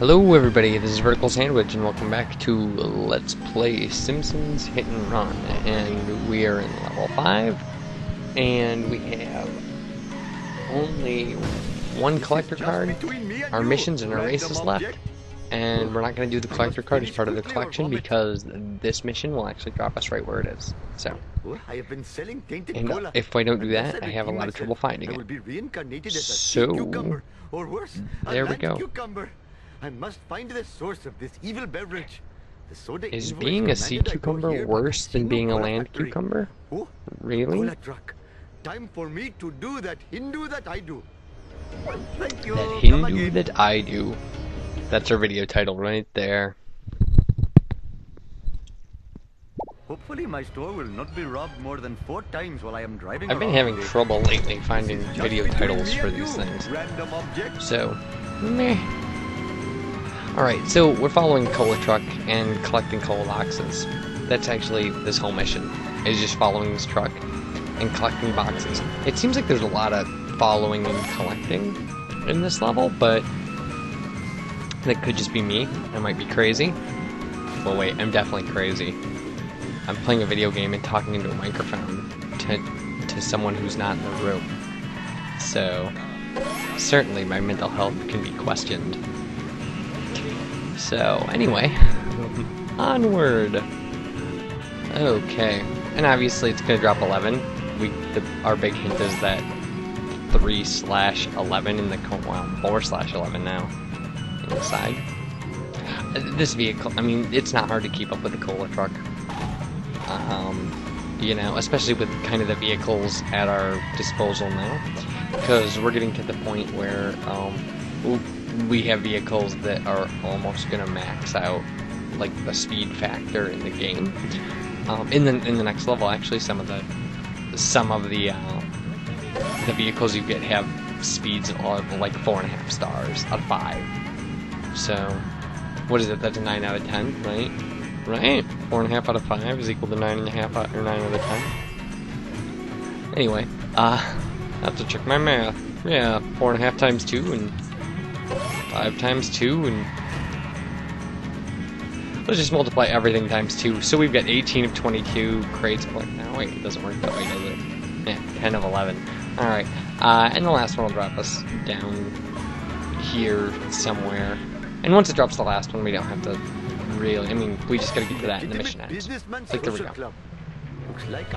Hello everybody, this is VerticalSandwich and welcome back to Let's Play Simpsons Hit and Run. And we are in level 5 and we have only one collector card. Our missions and our races left. And we're not going to do the collector card as part of the collection because this mission will actually drop us right where it is. So, and if I don't do that, I have a lot of trouble finding it. So, there we go. I must find the source of this evil beverage. The soda is being a sea cucumber worse than being a land cucumber? Really? Time for me to do that Hindu that I do. Thank you. That Hindu that I do. That's our video title right there. Hopefully my store will not be robbed more than 4 times while I am driving. I've been having trouble lately finding video titles for these things. So, meh. Alright, so we're following Cola Truck and collecting cola boxes. That's actually this whole mission, is just following this truck and collecting boxes. It seems like there's a lot of following and collecting in this level, but that could just be me. I might be crazy. Well, wait, I'm definitely crazy. I'm playing a video game and talking into a microphone to someone who's not in the room. So, certainly my mental health can be questioned. So, anyway, onward. Okay, and obviously it's going to drop 11. Our big hint is that 3/11 in the, well, 4/11 now, in the side. This vehicle, I mean, it's not hard to keep up with the cola truck. You know, especially with kind of the vehicles at our disposal now. Because we're getting to the point where, we have vehicles that are almost gonna max out like the speed factor in the game. In the next level, actually, some of the vehicles you get have speeds of like 4.5 stars out of 5. So, what is it? That's a 9 out of 10, right? Right? 4.5 out of 5 is equal to 9.5 or 9 out of 10. Anyway, I have to check my math. Yeah, 4.5 times 2 and 5 times 2, and let's just multiply everything times 2. So we've got 18 of 22 crates. No, wait, it doesn't work that way, does it? Yeah, 10 of 11. Alright, and the last one will drop us down here somewhere. And once it drops the last one, we don't have to really, I mean, we just gotta get to that and the mission ends. Like, there we go.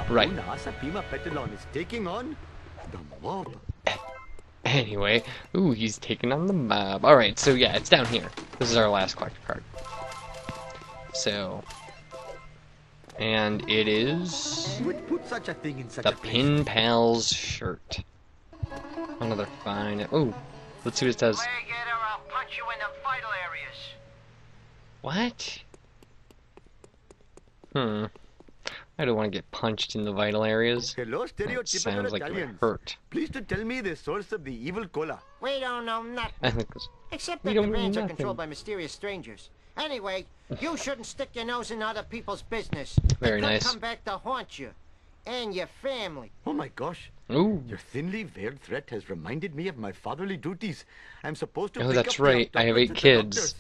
Right. Anyway, ooh, he's taking on the mob. Alright, so yeah, it's down here. This is our last collector card. So, and it is the Pin Pals shirt. Another fine. Ooh, let's see what it says. I'll punch you in the vital areas. What? I don't want to get punched in the vital areas. Hello, that sounds like it would hurt. Please to tell me the source of the evil cola. We don't know nothing. Except that the vans are controlled by mysterious strangers. Anyway, you shouldn't stick your nose in other people's business. Very nice. Come back to haunt you. And your family. Oh my gosh. Ooh. Your thinly veiled threat has reminded me of my fatherly duties. I'm supposed to Oh, that's right. I have 8 kids.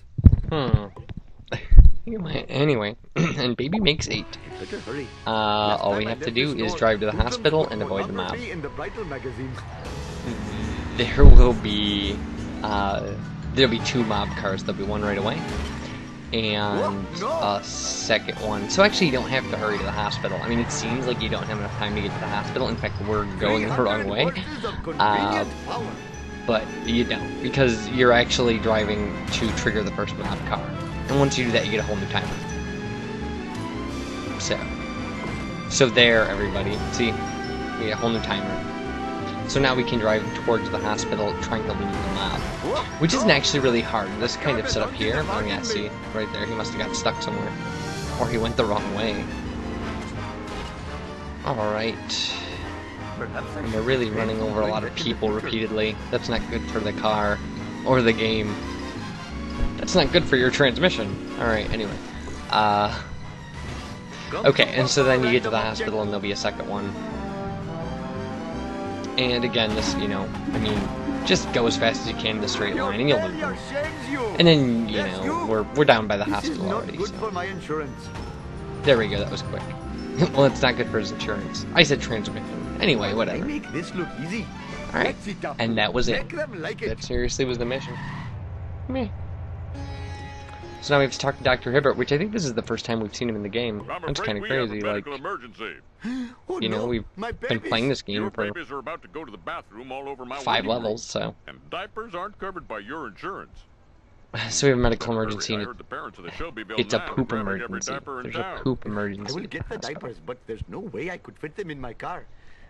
Anyway, and baby makes 8. All we have to do is drive to the hospital and avoid the mob. There will be, there'll be 2 mob cars. There'll be one right away, and a second one. So actually, you don't have to hurry to the hospital. I mean, it seems like you don't have enough time to get to the hospital. In fact, we're going the wrong way. But you don't, because you're actually driving to trigger the first mob car. And once you do that, you get a whole new timer. So there, everybody. See? We get a whole new timer. So now we can drive towards the hospital, trying to leave the mob. Which isn't actually really hard. This kind of set up here. Oh yeah, see? Right there. He must have got stuck somewhere. Or he went the wrong way. Alright. And we're really running over a lot of people repeatedly. That's not good for the car. Or the game. That's not good for your transmission. Alright, anyway. Okay, and so then you get to the hospital and there'll be a second one. And again, this, you know, I mean, Just go as fast as you can in the straight line, and you'll lose them. You. And then, you Yes, know, you. we're down by the This is hospital not already. good So. for my insurance. There we go, that was quick. Well, it's not good for his insurance. I said transmission. Anyway, I whatever. make this look easy. Alright, Let's sit up. and that was it. Make them like it. That seriously was the mission. Meh. So now we have to talk to Dr. Hibbert, which I think this is the first time we've seen him in the game. That's kind of crazy. Like, emergency. Oh, you know, no, we've my been babies. playing this game Your for babies are about to go to the bathroom all over my 5 waiting room. levels, so. And diapers aren't covered by your insurance. So we have a medical emergency, I and heard the parents of the show be billed it's a now poop grabbing every emergency. diaper in There's a town. poop I emergency. will get the That's diapers, but there's no way I could fit them in my car.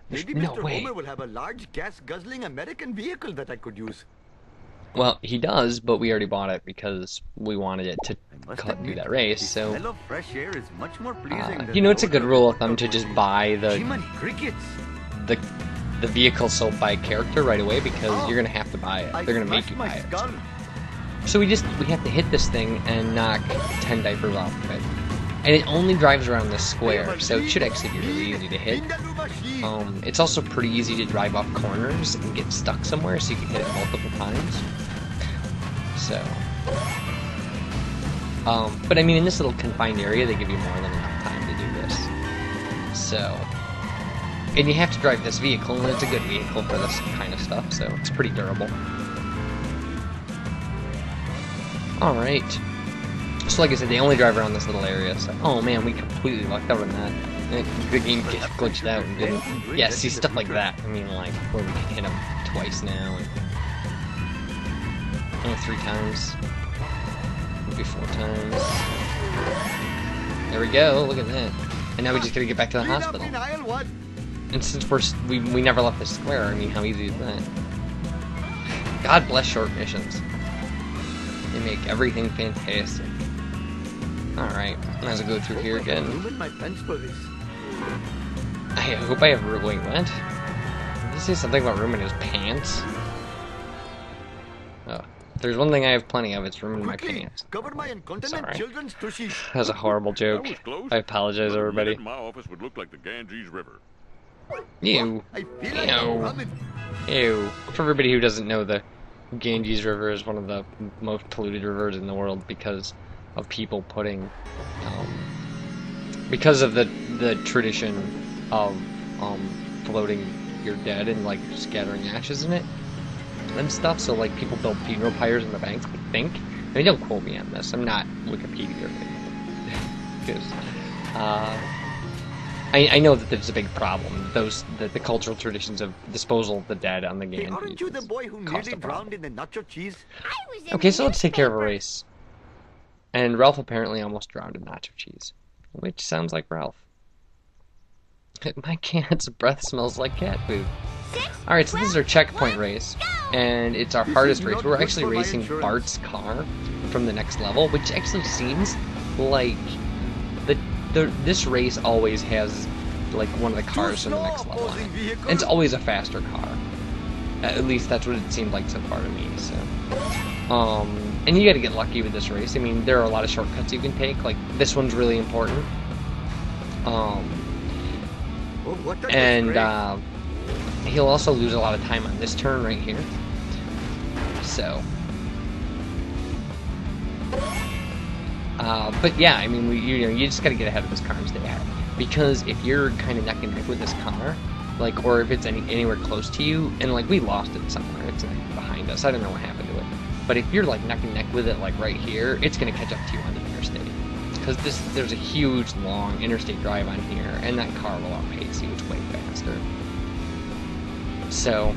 There's Maybe no Mr. way. Homer will have a large gas-guzzling American vehicle that I could use. Well, he does, but we already bought it because we wanted it to Must do admit, that race, the so. smell of fresh air is much more pleasing than You know, it's a the good odor rule of of thumb to just buy Jiminy crickets. the vehicle sold by character right away, because you're gonna have to buy it. I They're gonna make smashed you my buy it. skull. So we have to hit this thing and knock 10 diapers off of it. And it only drives around this square, so it should actually be really easy to hit. It's also pretty easy to drive off corners and get stuck somewhere, so you can hit it multiple times. So, but I mean, in this little confined area, they give you more than enough time to do this. So, and you have to drive this vehicle, and it's a good vehicle for this kind of stuff, so it's pretty durable. Alright. So like I said, they only drive around this little area, so... Oh man, we completely lucked out on that. The game just glitched out and didn't... Yeah, see, stuff like that. I mean, like, where we can hit them twice now, and... 3 times. Maybe 4 times. There we go, look at that. And now we just gotta get back to the hospital. And since we never left the square, I mean, how easy is that? God bless short missions. They make everything fantastic. Alright, might as well go through here again. I hope I have room. Wait, what? Did he say something about room in his pants? Oh. If there's one thing I have plenty of, it's room in my pants. Sorry. That was a horrible joke. I apologize, everybody. My office would look like the Ganges River. Ew. Ew. Ew. For everybody who doesn't know, the Ganges River is one of the most polluted rivers in the world because of people putting, because of the tradition of floating your dead and like scattering ashes in it and stuff. So like people build funeral pyres in the banks. I think. I mean, don't quote me on this. I'm not Wikipedia or anything. Because I know that there's a big problem. The cultural traditions of disposal of the dead on the Ganges. Aren't you the boy who nearly drowned in the nacho cheese? Okay, so let's take care of a race. And Ralph apparently almost drowned in nacho cheese, which sounds like Ralph. My cat's breath smells like cat food. Alright, so this is our checkpoint race, and it's our hardest race. We're actually racing Bart's car from the next level, which actually seems like this race always has like one of the cars from the next level on it. And it's always a faster car. At least that's what it seemed like so far to me, so. And you gotta get lucky with this race. I mean, there are a lot of shortcuts you can take, like this one's really important. And he'll also lose a lot of time on this turn right here. So. But yeah, I mean, you just gotta get ahead of this car and stay ahead. Because if you're kind of neck and neck with this car, like, or if it's anywhere close to you, and like we lost it somewhere, it's like behind us. I don't know what happened to it. But if you're like neck and neck with it, like right here, it's gonna catch up to you on the interstate. Because there's a huge, long interstate drive on here, and that car will outpace you. It's way faster. So,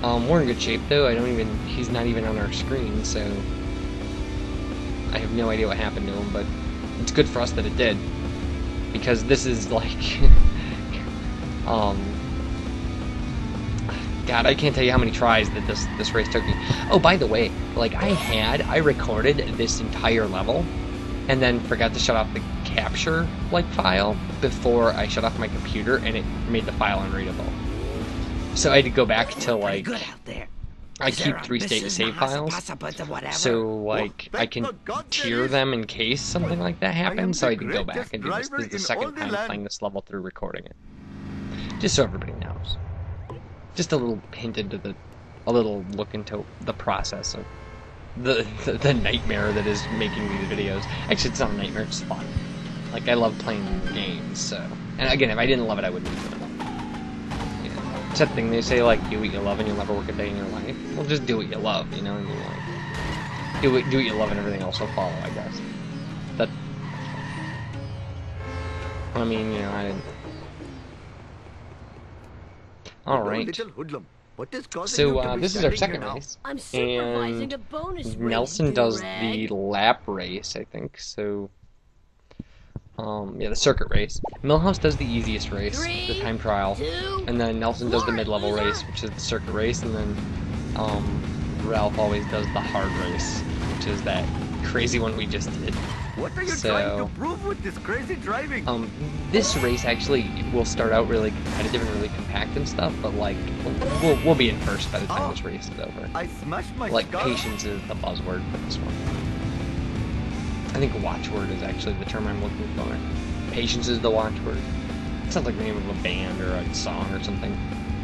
we're in good shape though. He's not even on our screen, so I have no idea what happened to him, but it's good for us that it did. Because this is like, God, I can't tell you how many tries that this race took me. Oh, by the way, like I recorded this entire level, and then forgot to shut off the capture file before I shut off my computer, and it made the file unreadable. So I had to go back to like, I keep 3 save files, so like I can tier them in case something like that happens. So I can go back and do this. This is the second time playing this level through recording it, just so everybody knows. Just a little hint into the a little look into the process of the nightmare that is making these videos. Actually, it's not a nightmare, it's fun. Like, I love playing games, so... And again, if I didn't love it, I wouldn't do it. Yeah. It's that thing they say, like, do what you love and you'll never work a day in your life. Well, just do what you love, you know? And like, do what you love and everything else will follow, I guess. I mean, you know, I didn't... Alright. So, this is our second race. I'm supervising and a bonus race, Nelson does drag. the lap race, I think, so... yeah, the circuit race. Millhouse does the easiest race, the time trial. 2, And then Nelson does the 4, mid-level loser. race, which is the circuit race, and then, Ralph always does the hard race, which is that crazy one we just did. What are you So, trying to prove with this crazy driving? this race actually will start out really competitive and really compact and stuff, but like, we'll be in first by the time this race is over. I smashed my Like, skull. patience is the buzzword for this one. I think watchword is actually the term I'm looking for. Patience is the watchword. It sounds like the name of a band or a song or something.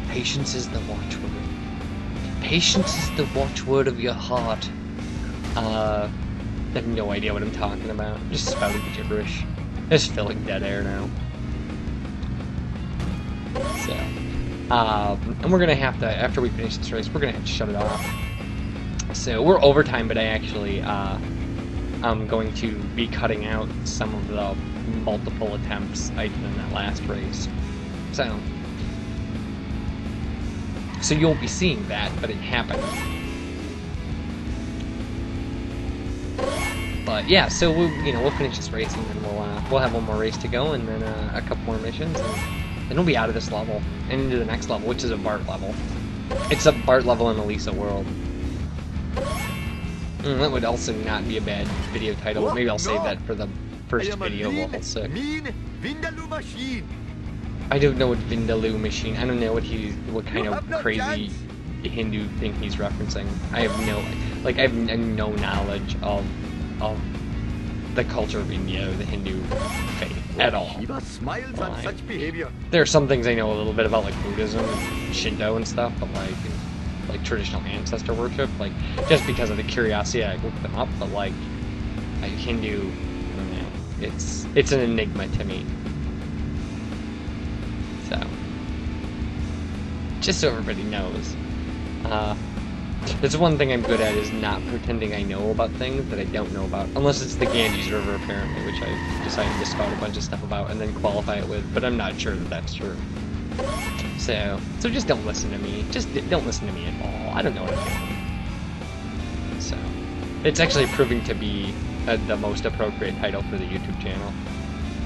Patience is the watchword. Patience is the watchword of your heart. I have no idea what I'm talking about. I'm just spouting gibberish. Just filling dead air now. So, and we're gonna have to, after we finish this race, we're gonna have to shut it off. So, we're overtime, but I actually, I'm going to be cutting out some of the multiple attempts I did in that last race. So you won't be seeing that, but it happened. But yeah, so we'll finish this race and then we'll have one more race to go and then a couple more missions and then we'll be out of this level and into the next level, which is a Bart level. It's a Bart level in Elisa World. That would also not be a bad video title. What? Maybe I'll save No. that for the first I am video a of level 6. mean Vindaloo machine. I don't know what Vindaloo machine. I don't know what kind You of have no crazy chance. Hindu thing he's referencing. I have I have no knowledge of the culture of India or the Hindu faith at all. Shiva smiles at Like, such behavior. there are some things I know a little bit about, like Buddhism, Shinto, and stuff, but like traditional ancestor worship, like just because of the curiosity, I looked them up. But like Hindu, I don't know. It's an enigma to me. So, just so everybody knows, there's one thing I'm good at is not pretending I know about things that I don't know about, unless it's the Ganges River apparently, which I decided to spout a bunch of stuff about and then qualify it with, but I'm not sure that that's true. So just don't listen to me. Just don't listen to me at all. I don't know what I'm doing. So, it's actually proving to be the most appropriate title for the YouTube channel.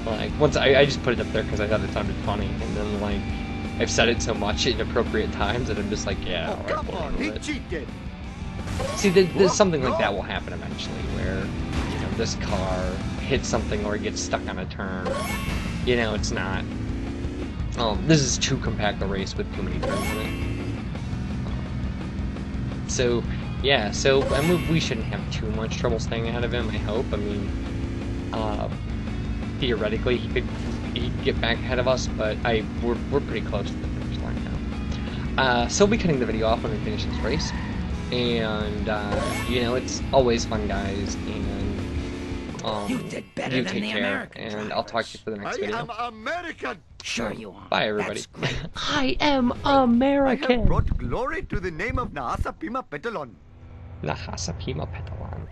Like, once I just put it up there because I thought it sounded funny, and then like, I've said it so much at appropriate times that I'm just like, yeah, Oh, alright, come we'll on, do he it. cheated. See, there's something like that will happen eventually, where, you know, this car hits something or it gets stuck on a turn. You know, it's not... this is too compact a race with too many turns in it. So, yeah, and we shouldn't have too much trouble staying ahead of him, I hope. I mean, theoretically, he'd get back ahead of us, but we're pretty close to the finish line now. So we'll be cutting the video off when we finish this race. And, you know, it's always fun, guys, and, You did better you than take the care, American and I'll talk to you for the I next video. am American. Sure you are. Bye, everybody. That's great. I am I have American. brought glory to the name of Nahasa Pima Petalon. Nahasa Pima Petalan.